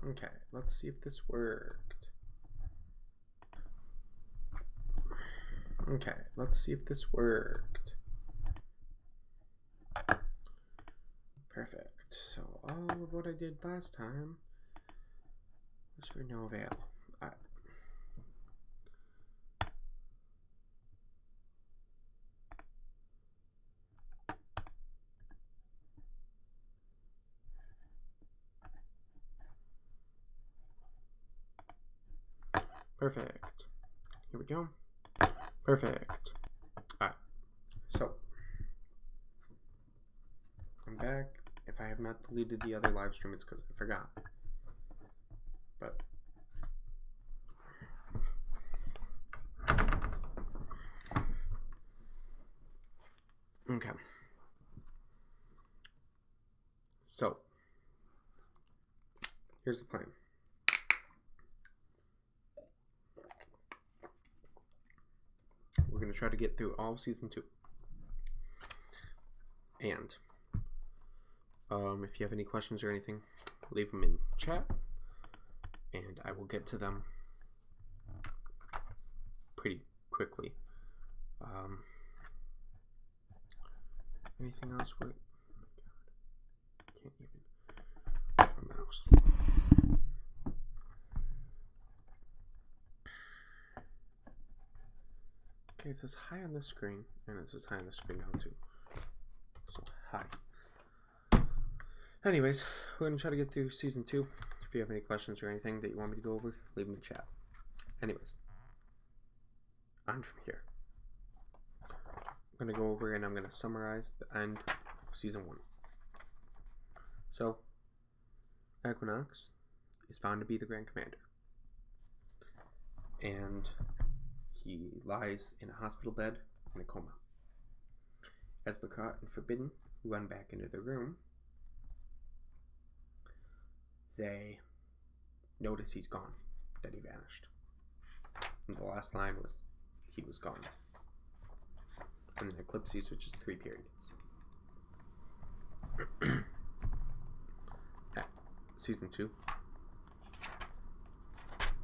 Okay, let's see if this worked. Okay, let's see if this worked. Perfect. So all of what I did last time was for no avail. Alright. Perfect. Here we go. Perfect. Alright. So I'm back. If I have not deleted the other live stream, it's because I forgot. But okay. So here's the plan. We're going to try to get through all of season 2. And if you have any questions or anything, leave them in chat, and I will get to them pretty quickly. Anything else? Wait. Oh my God. Can't even. My mouse. Okay, it says hi on the screen, and it says hi on the screen now too. So, hi. Anyways, we're going to try to get through season 2. If you have any questions or anything that you want me to go over, leave them in the chat. Anyways, on from here. I'm going to go over and I'm going to summarize the end of season 1. So, Equinox is found to be the Grand Commander. And he lies in a hospital bed in a coma. As Biet and Forbidden run back into the room, they notice he's gone, that he vanished. And the last line was, he was gone. And then Eclipses, which is 3 periods. Season 2,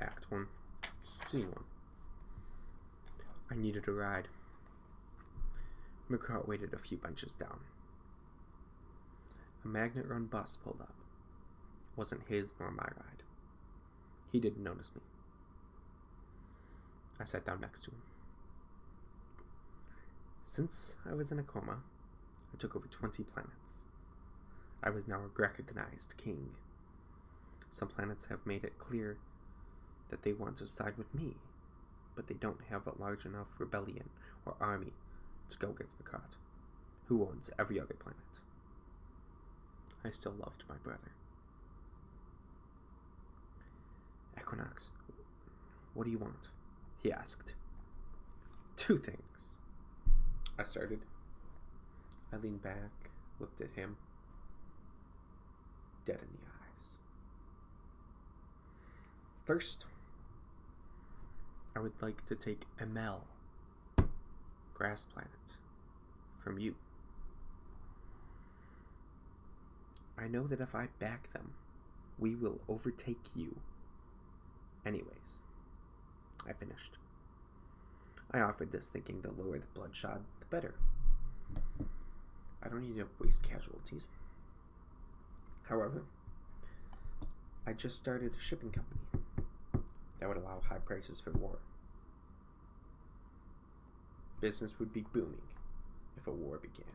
Act 1, Scene 1. I needed a ride. Biet waited a few benches down. A magnet-run bus pulled up. It wasn't his nor my ride. He didn't notice me. I sat down next to him. Since I was in a coma, I took over 20 planets. I was now a recognized king. Some planets have made it clear that they want to side with me, but they don't have a large enough rebellion or army to go against Biet, who owns every other planet. I still loved my brother. Equinox, what do you want? He asked. 2 things. I started. I leaned back, looked at him, dead in the eyes. First, I would like to take a Mel, grass planet, from you. I know that if I back them, we will overtake you. Anyways, I finished. I offered this thinking the lower the bloodshot, the better. I don't need to waste casualties. However, I just started a shipping company that would allow high prices for war. Business would be booming if a war began.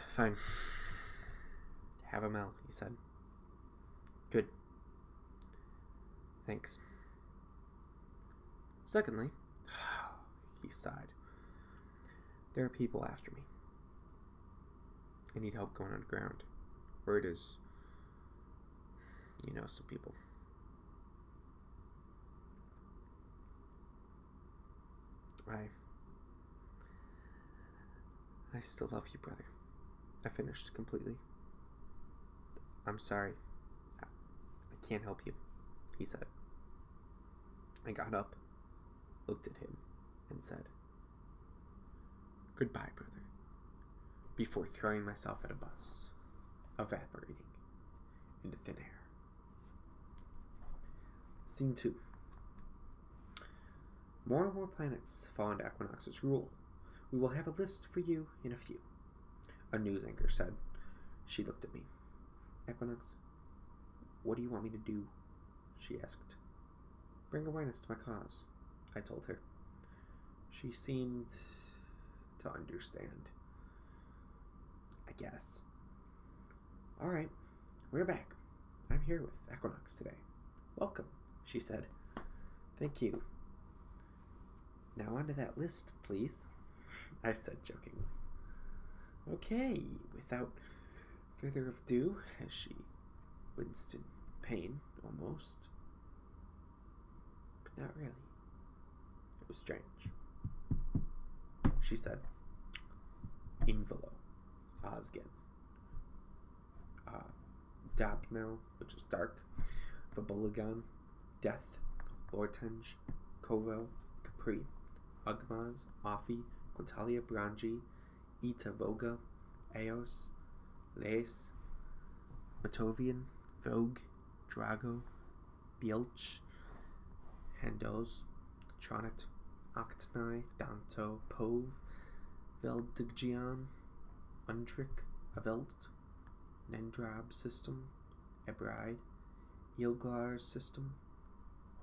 Fine. Have a Mel, he said. Good. Thanks. Secondly, he sighed. There are people after me. I need help going underground. Word is, you know some people. I still love you, brother. I finished completely. I'm sorry. I can't help you, he said. I got up, looked at him, and said, Goodbye, brother, before throwing myself at a bus. evaporating into thin air. Scene 2. More and more planets fall into Equinox's rule. We will have a list for you in a few, a news anchor said. She looked at me. Equinox, what do you want me to do? She asked. Bring awareness to my cause, I told her. She seemed to understand. I guess. All right, we're back. I'm here with Equinox today. Welcome, she said. Thank you. Now onto that list, please, I said jokingly. Okay, without further ado, as she winced in pain, almost. But not really. It was strange. She said, Invelo, Osgen, Dabnel, which is dark, Vabolagon, Death, Lortenge, Kovo, Capri, Ugmaz, Offi, Quintalia Brangi, Ita Voga, Eos, Lace, Matovian, Vogue, Drago, Bielch, Handos, Tronet, Octnai, Danto, Pove, Veldigjian, Undrick, Avelt, Nendrab System, Ebride, Ilglar System,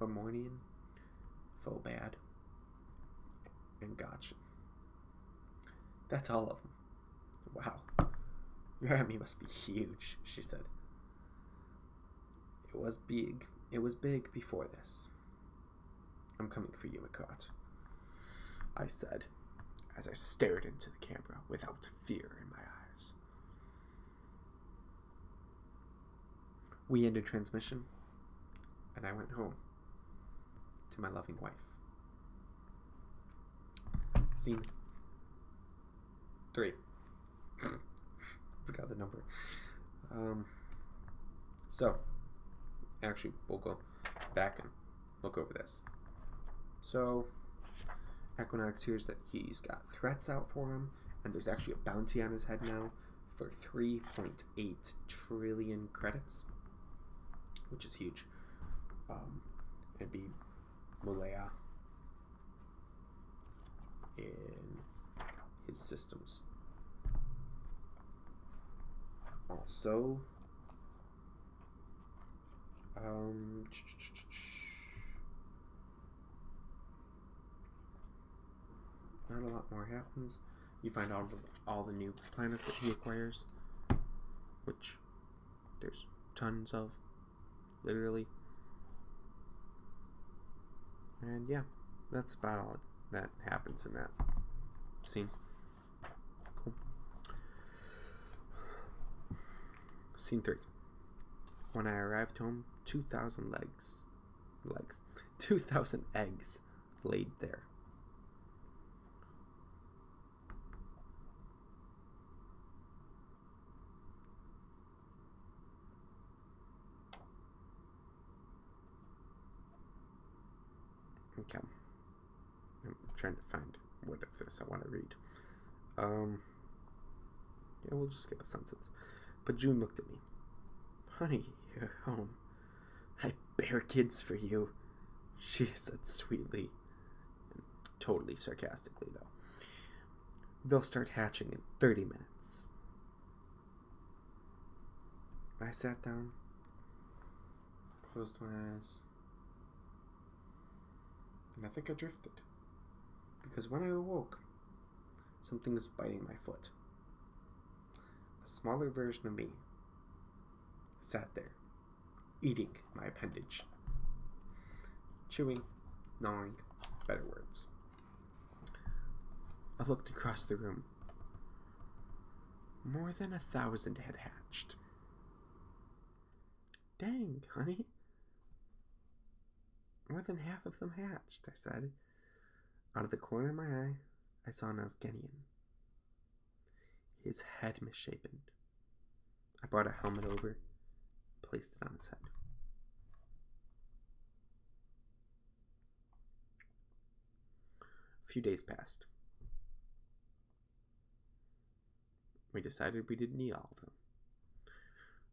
Hormonian, Phobad, and Gotcha. That's all of them. Wow. Your army must be huge, she said. It was big. It was big before this. I'm coming for you, Mikot, I said, as I stared into the camera without fear in my eyes. We ended transmission, and I went home to my loving wife. Scene 3. Forgot the number. So, actually, we'll go back and look over this. So, Equinox hears that he's got threats out for him, and there's actually a bounty on his head now for 3.8 trillion credits, which is huge. It'd be Mulea in his systems. Also, not a lot more happens. You find all the new planets that he acquires, which there's tons of, literally. And yeah, that's about all that happens in that scene. Cool. Scene 3. When I arrived home, 2,000 2,000 eggs laid there. Okay. I'm trying to find what of this I want to read. Yeah, we'll just skip a sentence. But June looked at me. Honey, you're home. I bear kids for you, she said sweetly, and totally sarcastically, though. They'll start hatching in 30 minutes. I sat down, closed my eyes, and I think I drifted. Because when I awoke, something was biting my foot. A smaller version of me sat there, eating my appendage. Chewing, gnawing, better words. I looked across the room. More than 1,000 had hatched. Dang, honey. More than half of them hatched, I said. Out of the corner of my eye, I saw an Osgenian. His head misshapen. I brought a helmet over, placed it on his head. A few days passed. We decided we didn't need all of them.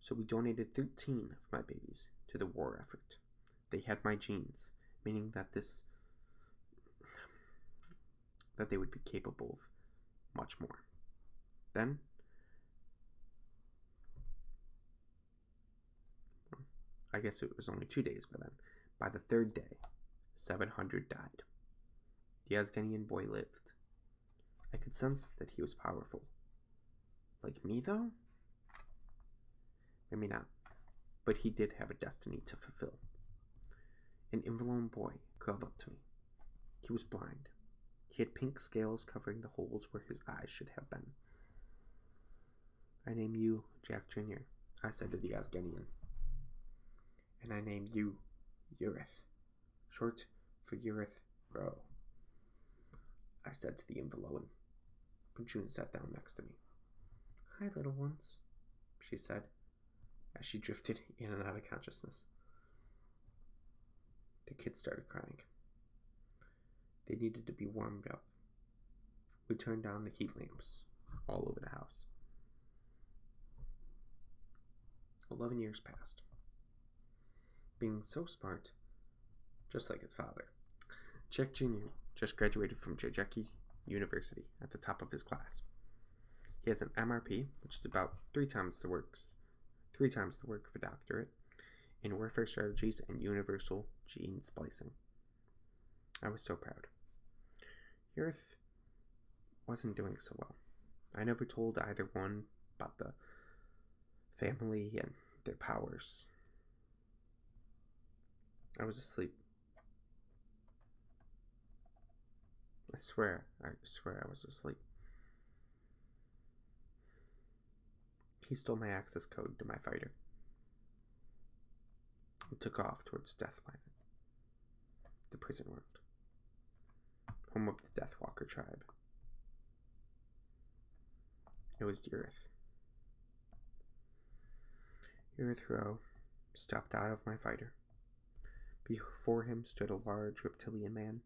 So we donated 13 of my babies to the war effort. They had my genes, meaning that they would be capable of much more. Then, I guess it was only 2 days by then. By the third day, 700 died. The Asganian boy lived. I could sense that he was powerful. Like me, though? Maybe not. But he did have a destiny to fulfill. An Invalone boy curled up to me. He was blind. He had pink scales covering the holes where his eyes should have been. I name you Jack Jr., I said to the Asganian. And I name you Urith, short for Urith Rowe, I said to the Invalone. Chune sat down next to me. Hi, little ones, she said, as she drifted in and out of consciousness. The kids started crying. They needed to be warmed up. We turned down the heat lamps all over the house. 11 years passed. Being so smart, just like his father, Jack Jr. just graduated from Jajeki University at the top of his class. He has an MRP, which is about 3 times the work of a doctorate in warfare strategies and universal gene splicing. I was so proud. Earth wasn't doing so well. I never told either one about the family and their powers. I was asleep. I swear I was asleep. He stole my access code to my fighter and took off towards Death Planet, the prison world, home of the Deathwalker tribe. It was Urith. Urith Rowe stepped out of my fighter. Before him stood a large reptilian man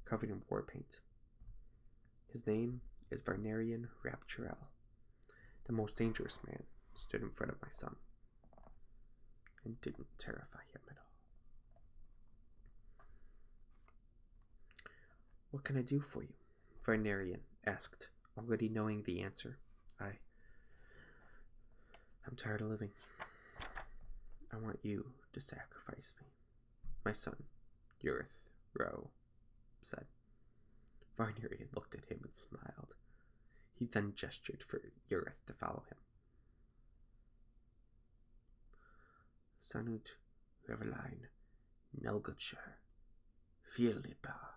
covered in war paint. His name is Varnarian Rapturel. The most dangerous man stood in front of my son and didn't terrify him at all. What can I do for you? Varnarian asked, already knowing the answer. I'm tired of living. I want you to sacrifice me. My son, Urith Rowe, said. Varnarian looked at him and smiled. He then gestured for Urith to follow him. Sanut Reveline Nelgutcher Fielipa.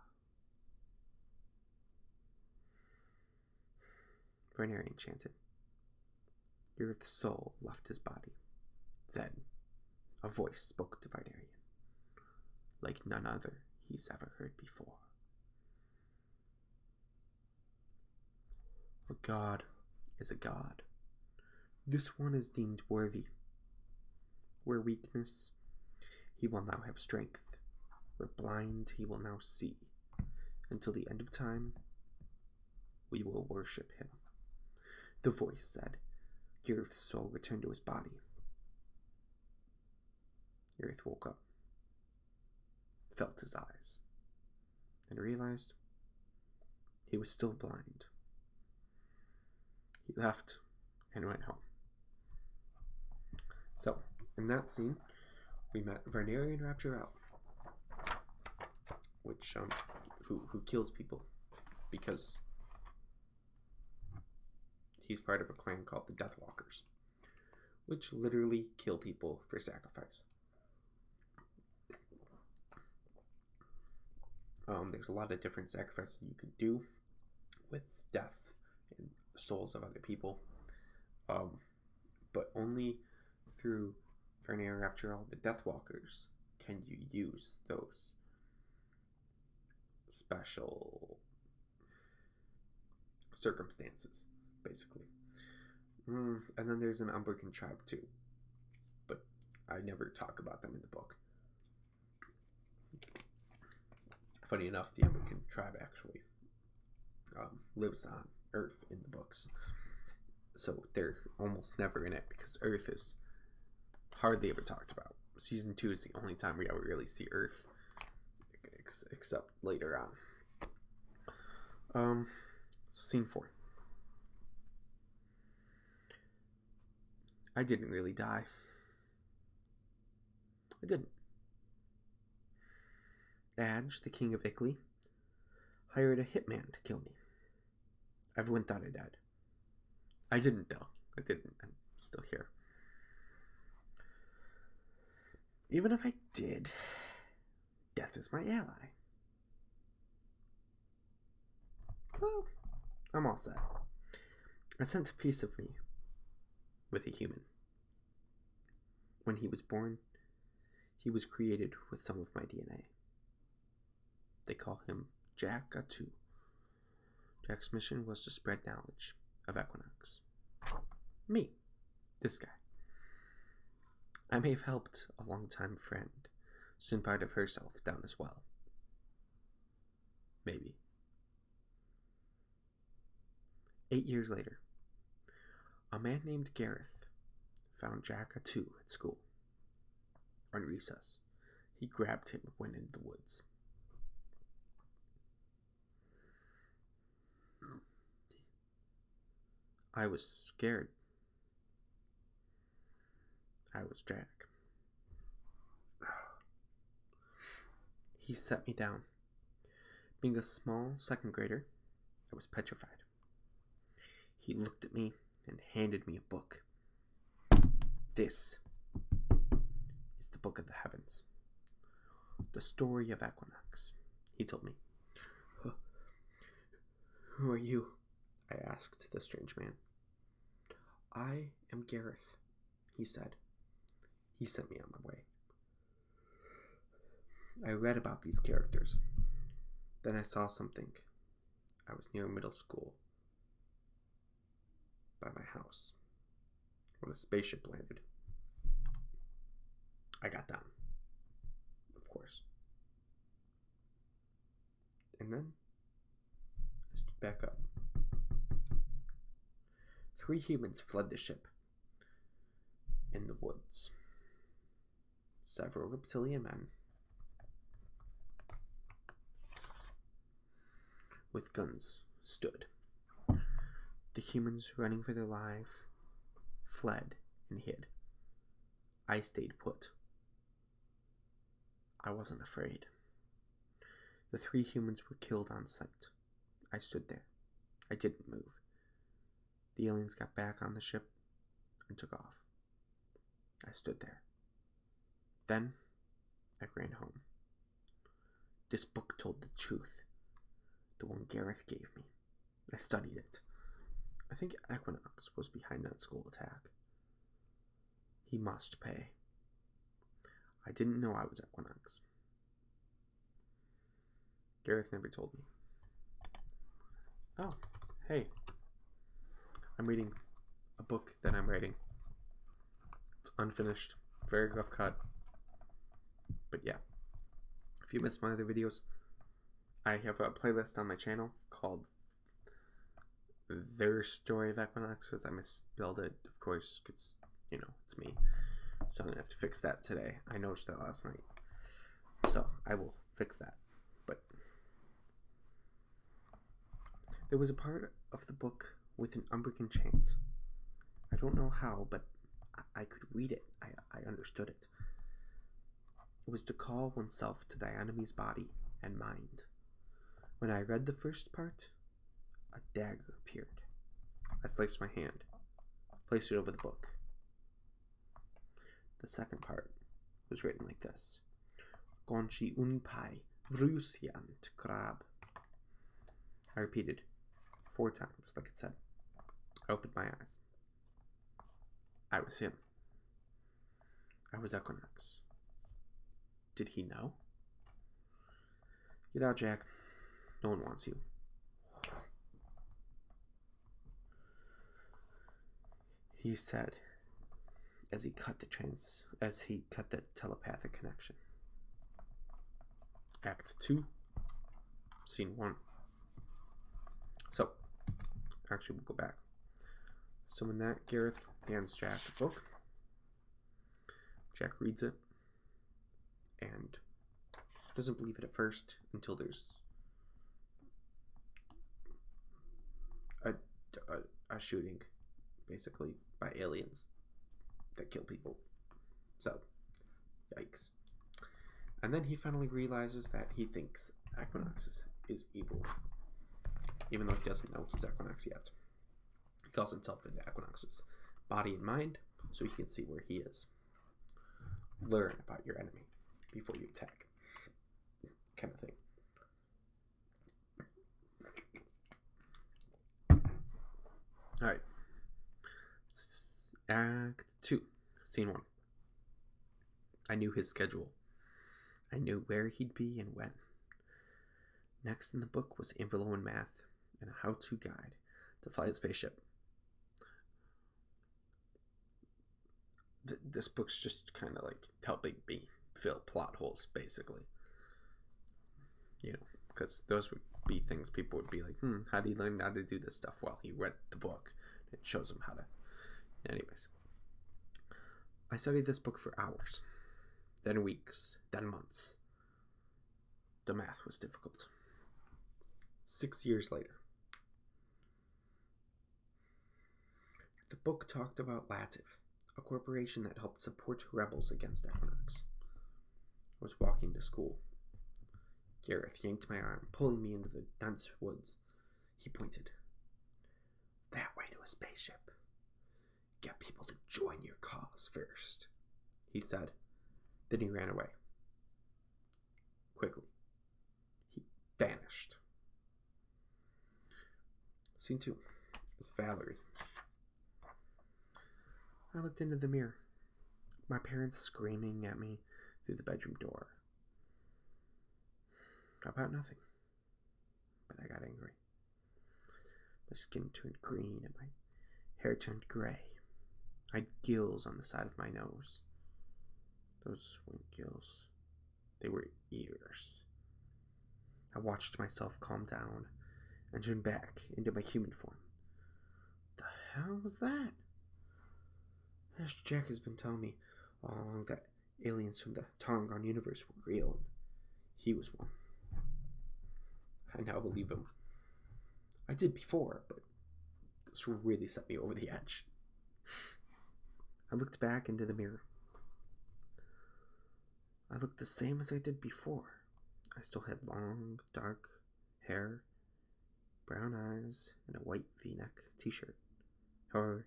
Varnarian chanted. Urith's soul left his body. Then, a voice spoke to Varnarian, like none other he's ever heard before. A god is a god. This one is deemed worthy. Where weakness, he will now have strength. Where blind, he will now see. Until the end of time, we will worship him. The voice said. Urith's soul returned to his body. Urith woke up, felt his eyes, and realized he was still blind. He left and went home. So, in that scene, we met Varnarian Rapturel, which who kills people because he's part of a clan called the Deathwalkers, which literally kill people for sacrifice. There's a lot of different sacrifices you can do with death and souls of other people, but only through Varnarian Rapturel, the Deathwalkers, can you use those special circumstances, basically. And then there's an Umbrican tribe too, but I never talk about them in the book. Funny enough, the Umbrican tribe actually lives on Earth in the books, so they're almost never in it because Earth is hardly ever talked about. Season 2 is the only time we ever really see Earth, except later on. Scene 4. I didn't really die. I didn't. Adge, the king of Ickley, hired a hitman to kill me. Everyone thought I died. I didn't, though. I didn't. I'm still here. Even if I did, death is my ally. So, I'm all set. I sent a piece of me with a human. When he was born, he was created with some of my DNA. They call him Jack Atu. Jack's mission was to spread knowledge of Equinox. Me, this guy. I may have helped a longtime friend send part of herself down as well. Maybe. 8 years later, a man named Gareth found Jack Atu at school. On recess, he grabbed him and went into the woods. I was scared. I was Jack. He set me down. Being a small second grader, I was petrified. He looked at me and handed me a book. This is the Book of the Heavens. The story of Equinox, he told me. Who are you? I asked the strange man. I am Gareth, he said. He sent me on my way. I read about these characters. Then I saw something. I was near middle school, by my house, when a spaceship landed. I got down, of course. And then I stood back up. 3 humans fled the ship in the woods. Several reptilian men with guns stood. The humans, running for their life, fled and hid. I stayed put. I wasn't afraid. The 3 humans were killed on sight. I stood there. I didn't move. The aliens got back on the ship and took off. I stood there. Then I ran home. This book told the truth. The one Gareth gave me. I studied it. I think Equinox was behind that school attack. He must pay. I didn't know I was Equinox. Gareth never told me. Oh, hey. I'm reading a book that I'm writing. It's unfinished. Very rough cut. But yeah. If you missed my other videos, I have a playlist on my channel called Their Story of Equinox, as I misspelled it, of course, because, it's me. So I'm going to have to fix that today. I noticed that last night. So I will fix that. But there was a part of the book with an unbroken chant. I don't know how, but I could read it. I understood it. It was to call oneself to thy enemy's body and mind. When I read the first part, a dagger appeared. I sliced my hand, placed it over the book. The second part was written like this. Gonchi unpai vrusiant krab. I repeated 4 times, like it said. I opened my eyes. I was him. I was Equinox. Did he know? Get out, Jack. No one wants you. He said, as he cut the telepathic connection. Act 2, Scene 1. So, actually, we'll go back. So when that Gareth hands Jack the book, Jack reads it and doesn't believe it at first until there's a shooting, basically, by aliens that kill people. So, yikes. And then he finally realizes that he thinks Equinox is evil, even though he doesn't know he's Equinox yet. He calls himself into Equinox's body and mind so he can see where he is. Learn about your enemy before you attack, kind of thing. Alright. Act 2. Scene 1. I knew his schedule. I knew where he'd be and when. Next in the book was info and math and a how-to guide to fly a spaceship. This book's just kind of like helping me fill plot holes, basically. You know, because those would be things people would be like, how do you learn how to do this stuff? Well, he read the book. It shows him how to. Anyways. I studied this book for hours. Then weeks. Then months. The math was difficult. 6 years later. The book talked about Lativ, a corporation that helped support rebels against Equinox. I was walking to school. Gareth yanked my arm, pulling me into the dense woods. He pointed. That way to a spaceship. Get people to join your cause first, he said. Then he ran away. Quickly. He vanished. Scene 2 is Valerie. I looked into the mirror. My parents screaming at me through the bedroom door. About nothing. But I got angry. My skin turned green and my hair turned gray. I had gills on the side of my nose. Those weren't gills. They were ears. I watched myself calm down and turn back into my human form. The hell was that? As Jack has been telling me all along that aliens from the Tongan universe were real, and he was one. I now believe him. I did before, but this really set me over the edge. I looked back into the mirror. I looked the same as I did before. I still had long, dark hair, brown eyes, and a white V-neck t-shirt. However,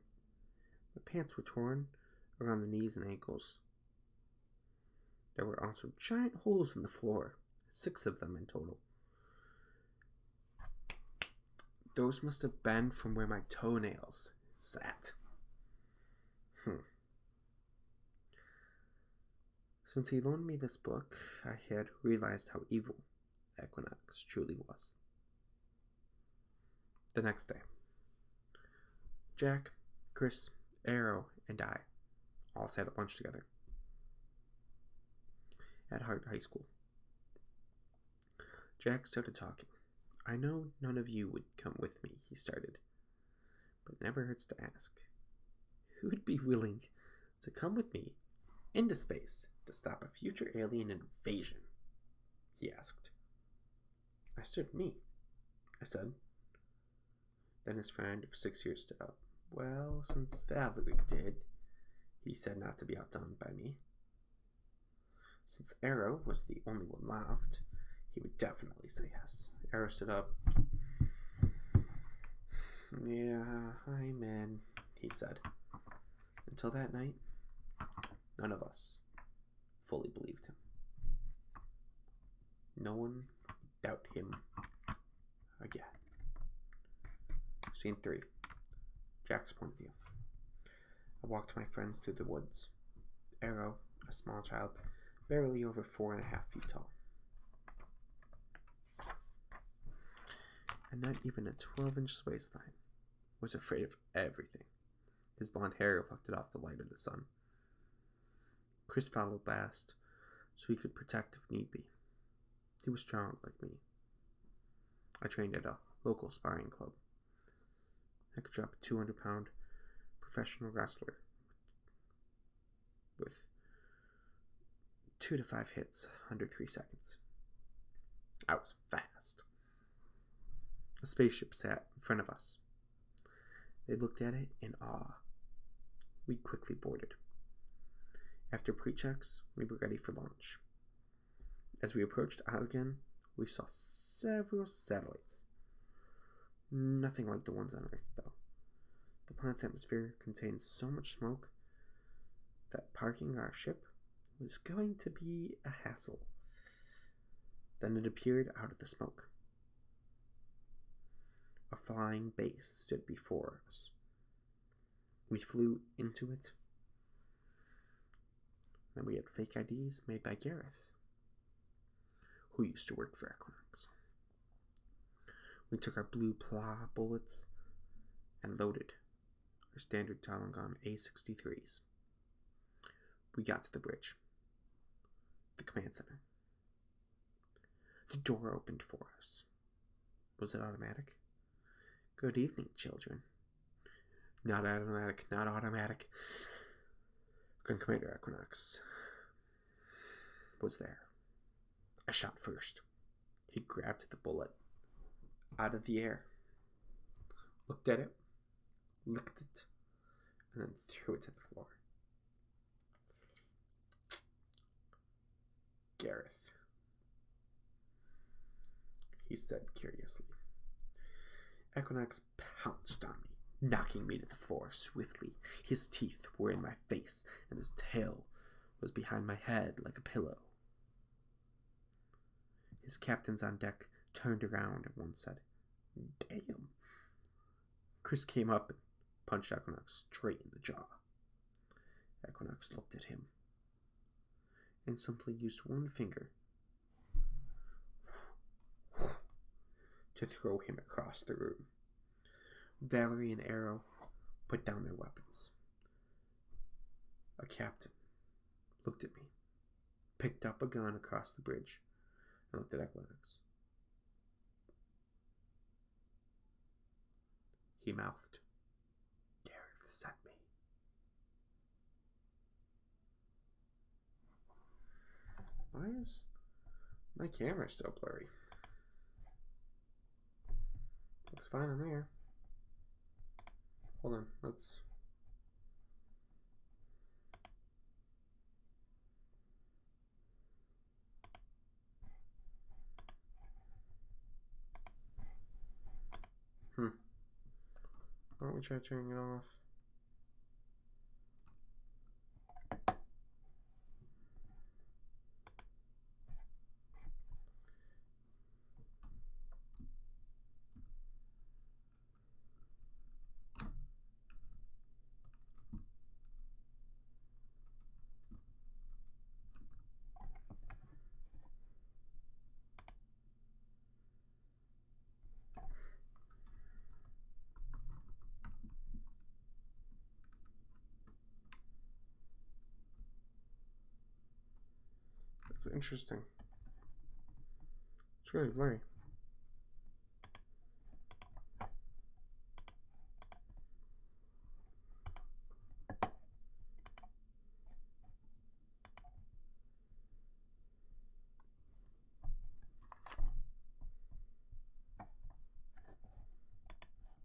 my pants were torn around the knees and ankles. There were also giant holes in the floor, 6 of them in total. Those must have been from where my toenails sat. Since he loaned me this book, I had realized how evil Equinox truly was. The next day, Jack, Chris, Arrow, and I all sat at lunch together at Hart High School. Jack started talking. I know none of you would come with me, he started, but it never hurts to ask. Who'd be willing to come with me into space to stop a future alien invasion? He asked. I stood me, I said. Then his friend of 6 years stood up. Well, since Valerie did, he said, not to be outdone by me. Since Arrow was the only one left, he would definitely say yes. Arrow stood up. Yeah, I'm in, he said. Until that night, none of us fully believed him. No one would doubt him again. Scene 3. Jack's point of view. I walked my friends through the woods. Arrow, a small child, barely over 4.5 feet tall. And not even a 12-inch waistline, was afraid of everything. His blonde hair reflected off the light of the sun. Chris followed last, so he could protect if need be. He was strong like me. I trained at a local sparring club. I could drop a 200-pound professional wrestler with 2 to 5 hits under 3 seconds. I was fast. A spaceship sat in front of us. They looked at it in awe. We quickly boarded. After pre-checks, we were ready for launch. As we approached Again, we saw several satellites. Nothing like the ones on Earth, though. The planet's atmosphere contained so much smoke that parking our ship was going to be a hassle. Then it appeared out of the smoke. A flying base stood before us. We flew into it, and we had fake IDs made by Gareth, who used to work for Equinox. We took our blue pla bullets and loaded our standard Talongon A63s. We got to the bridge, the command center. The door opened for us. Was it automatic? Good evening, children. Not automatic, not automatic. Commander Equinox was there. I shot first. He grabbed the bullet out of the air, looked at it, licked it, and then threw it to the floor. Gareth, he said curiously. Equinox pounced on me, knocking me to the floor swiftly. His teeth were in my face, and his tail was behind my head like a pillow. His captains on deck turned around and one said, "Damn." Chris came up and punched Equinox straight in the jaw. Equinox looked at him and simply used one finger to throw him across the room. Valerie and Arrow put down their weapons. A captain looked at me, picked up a gun across the bridge, and looked at Equinox. He mouthed, "Gareth sent me." Why is my camera so blurry? Looks fine on there. Hold on, let's... Why don't we try turning it off? That's interesting. It's really blurry.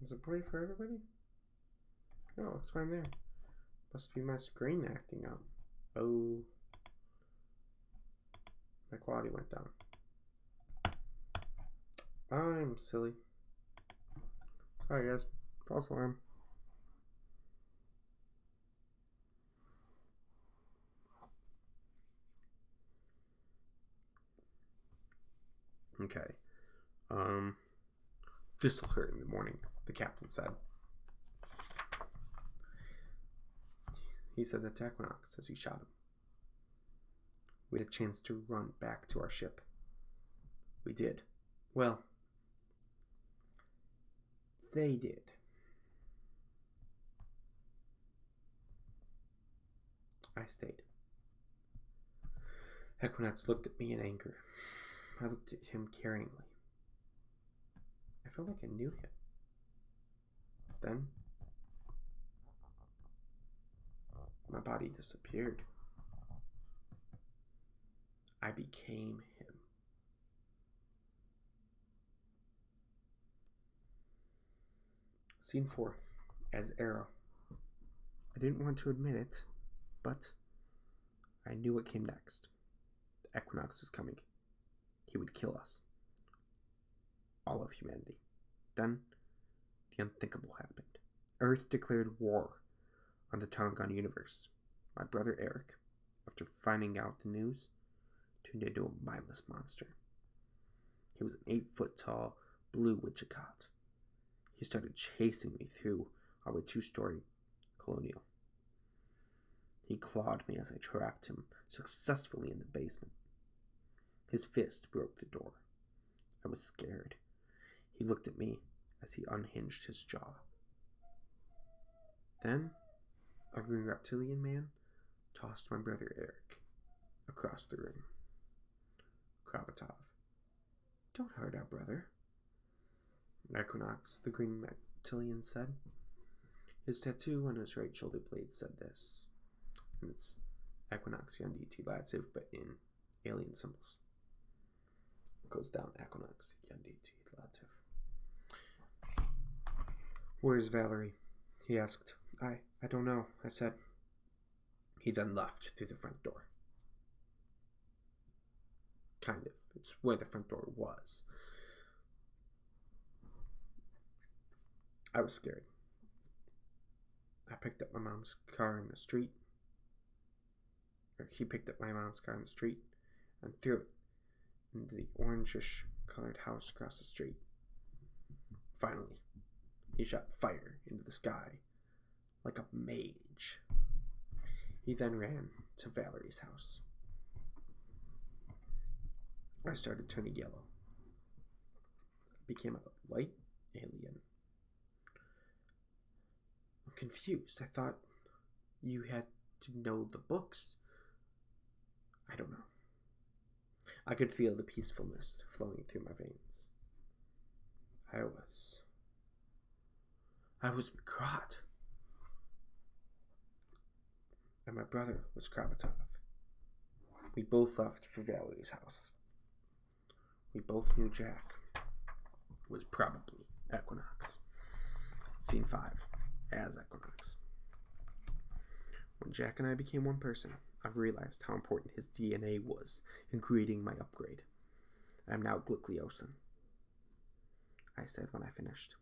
Is it blurry for everybody? No, it looks fine there. Must be my screen acting up. Oh. My quality went down. I'm silly. Sorry guys. False alarm. Okay. This'll hurt in the morning, the captain said. He said that to Equinox as he shot him. We had a chance to run back to our ship. We did. Well, they did. I stayed. Equinox looked at me in anger. I looked at him caringly. I felt like I knew him. Then, my body disappeared. I became him. Scene 4. As Arrow. I didn't want to admit it, but I knew what came next. The Equinox was coming. He would kill us. All of humanity. Then, the unthinkable happened. Earth declared war on the Tongan universe. My brother Eric, after finding out the news, turned into a mindless monster. He was an 8-foot tall blue Wichicot. He started chasing me through our 2-story colonial. He clawed me as I trapped him successfully in the basement. His fist broke the door. I was scared. He looked at me as he unhinged his jaw. Then, a green reptilian man tossed my brother Eric across the room. Kravatov. Don't hurt our brother. Equinox, the green reptilian said. His tattoo on his right shoulder blade said this. And it's Equinox Yanditi Lativ, but in alien symbols. It goes down Equinox Yanditi Lativ. Where's Valerie? He asked. I don't know, I said. He then left through the front door. Kind of. It's where the front door was. I was scared. I picked up my mom's car in the street. Or he picked up my mom's car in the street and threw it into the orangish colored house across the street. Finally, he shot fire into the sky like a mage. He then ran to Valerie's house. I started turning yellow. I became a white alien. I'm confused. I thought you had to know the books. I don't know. I could feel the peacefulness flowing through my veins. I was Mikrat. And my brother was Kravatov. We both left for Valerie's house. We both knew Jack was probably Equinox. Scene 5. As Equinox. When Jack and I became one person, I realized how important his DNA was in creating my upgrade. I am now Glickliosin, I said when I finished.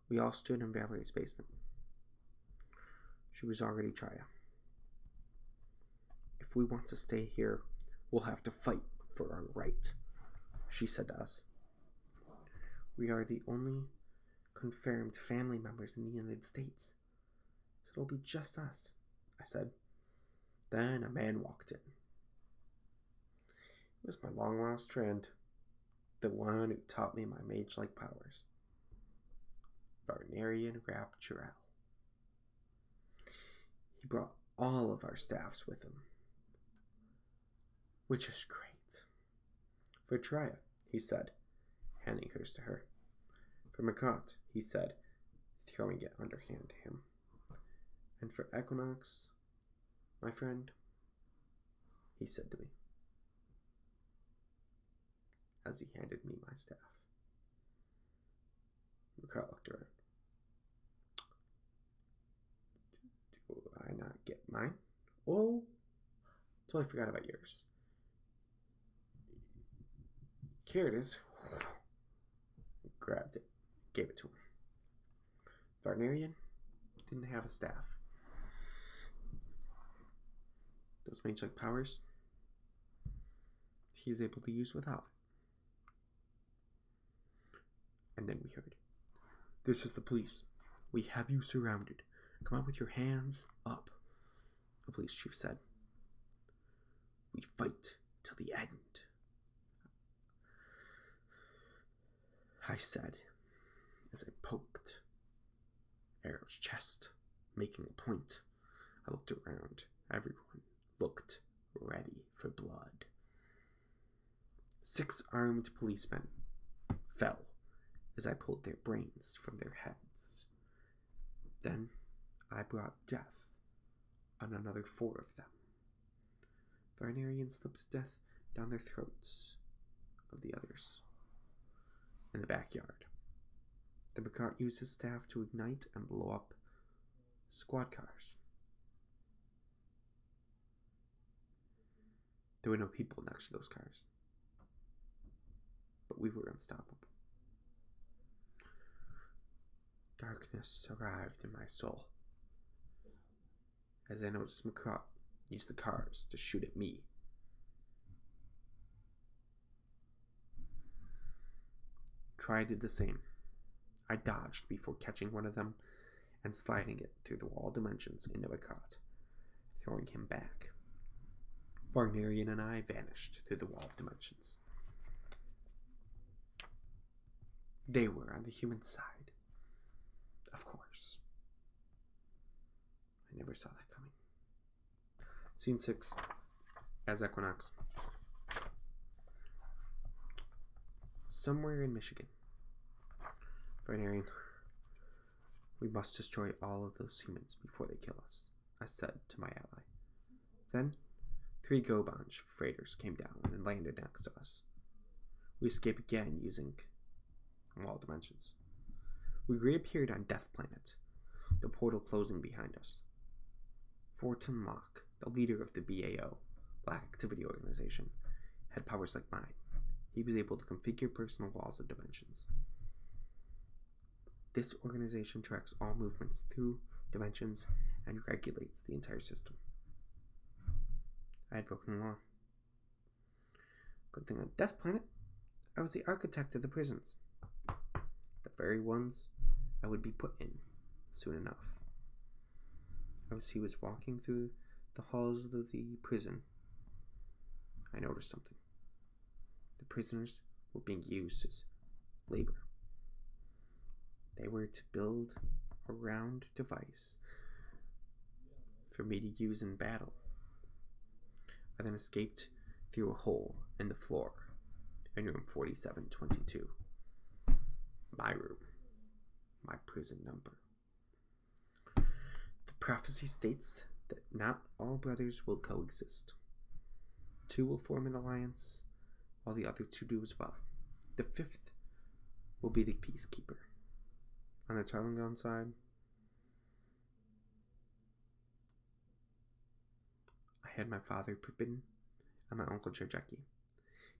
We all stood in Valerie's basement. She was already Chaya. If we want to stay here, we'll have to fight for our right, she said to us. We are the only confirmed family members in the United States, so it'll be just us, I said. Then a man walked in. It was my long-lost friend, the one who taught me my mage-like powers. Varnarian Rapturel. He brought all of our staffs with him, which is great. For Traya, he said, handing hers to her. For Mikrat, he said, throwing it underhand to him. And for Equinox, my friend, he said to me, as he handed me my staff. Mikrat looked around. Do I not get mine? Oh, totally forgot about yours. Here it is. Grabbed it, gave it to him. Varnarian didn't have a staff. Those mage-like powers, he's able to use without. And then we heard, "This is the police. We have you surrounded. Come out with your hands up," the police chief said. "We fight till the end," I said as I poked Arrow's chest, making a point. I looked around. Everyone looked ready for blood. 6 armed policemen fell as I pulled their brains from their heads. Then I brought death on another 4 of them. Varnarian slips death down their throats of the others. In the backyard, the Bacart used his staff to ignite and blow up squad cars. There were no people next to those cars, but we were unstoppable. Darkness arrived in my soul as I noticed Bacart use the cars to shoot at me. Try did the same. I dodged before catching one of them and sliding it through the wall dimensions into Bacart, throwing him back. Varnarian and I vanished through the wall of dimensions. They were on the human side. Of course. I never saw that coming. Scene 6. As Equinox. Somewhere in Michigan. Varnarian. We must destroy all of those humans before they kill us, I said to my ally. Then, 3 Gobanj freighters came down and landed next to us. We escaped again using wall dimensions. We reappeared on Death Planet, the portal closing behind us. Fortin Locke, the leader of the BAO, Black Activity Organization, had powers like mine. He was able to configure personal walls of dimensions. This organization tracks all movements through dimensions and regulates the entire system. I had broken the law. Good thing on Death Planet, I was the architect of the prisons. The very ones I would be put in soon enough. As he was walking through the halls of the prison, I noticed something. The prisoners were being used as labor. They were to build a round device for me to use in battle. I then escaped through a hole in the floor in room 4722. My room. My prison number. The prophecy states that not all brothers will coexist. 2 will form an alliance, while the other 2 do as well. The 5th will be the peacekeeper. On the Tarlangon side, I had my father Pippin and my uncle Jarjeki.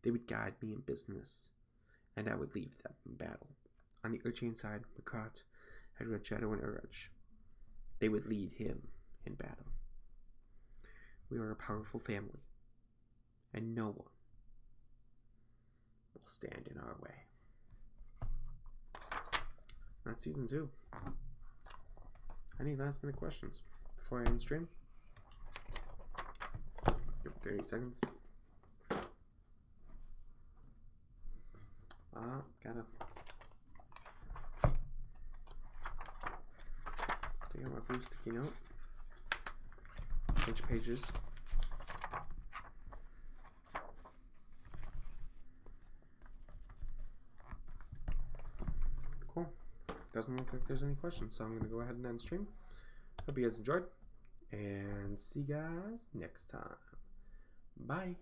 They would guide me in business, and I would leave them in battle. On the Urchain side, Bacart had Rajado and Uraj. They would lead him in battle. We are a powerful family, and no one will stand in our way. That's season 2. Any last minute questions before I end stream? Give it 30 seconds. Gotta take out my blue sticky note. Change pages. Cool. Doesn't look like there's any questions, so I'm going to go ahead and end stream. Hope you guys enjoyed, and see you guys next time. Bye.